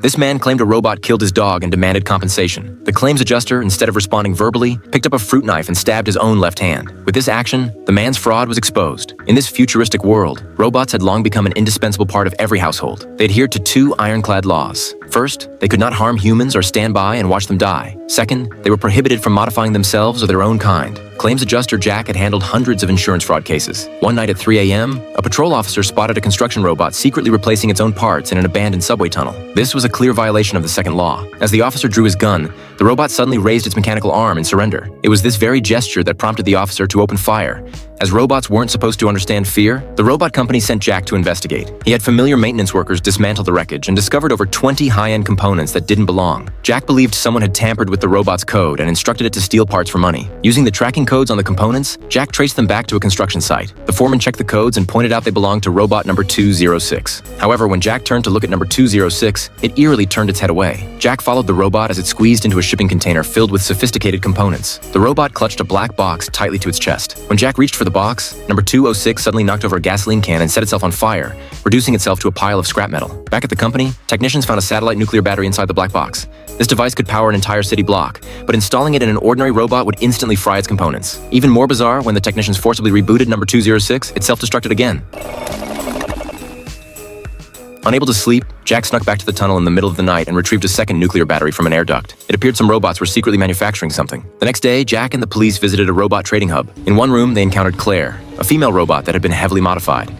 This man claimed a robot killed his dog and demanded compensation. The claims adjuster, instead of responding verbally, picked up a fruit knife and stabbed his own left hand. With this action, the man's fraud was exposed. In this futuristic world, robots had long become an indispensable part of every household. They adhered to two ironclad laws. First, they could not harm humans or stand by and watch them die. Second, they were prohibited from modifying themselves or their own kind. Claims adjuster Jack had handled hundreds of insurance fraud cases. One night at 3 a.m., a patrol officer spotted a construction robot secretly replacing its own parts in an abandoned subway tunnel. This was a clear violation of the second law. As the officer drew his gun, the robot suddenly raised its mechanical arm in surrender. It was this very gesture that prompted the officer to open fire. As robots weren't supposed to understand fear, the robot company sent Jack to investigate. He had familiar maintenance workers dismantle the wreckage and discovered over 20 high-end components that didn't belong. Jack believed someone had tampered with the robot's code and instructed it to steal parts for money. Using the tracking codes on the components, Jack traced them back to a construction site. The foreman checked the codes and pointed out they belonged to robot number 206. However, when Jack turned to look at number 206, it eerily turned its head away. Jack followed the robot as it squeezed into a shipping container filled with sophisticated components. The robot clutched a black box tightly to its chest. When Jack reached for the box, number 206 suddenly knocked over a gasoline can and set itself on fire, reducing itself to a pile of scrap metal. Back at the company, technicians found a satellite nuclear battery inside the black box. This device could power an entire city block, but installing it in an ordinary robot would instantly fry its components. Even more bizarre, when the technicians forcibly rebooted number 206, it self-destructed again. Unable to sleep, Jack snuck back to the tunnel in the middle of the night and retrieved a second nuclear battery from an air duct. It appeared some robots were secretly manufacturing something. The next day, Jack and the police visited a robot trading hub. In one room, they encountered Claire, a female robot that had been heavily modified.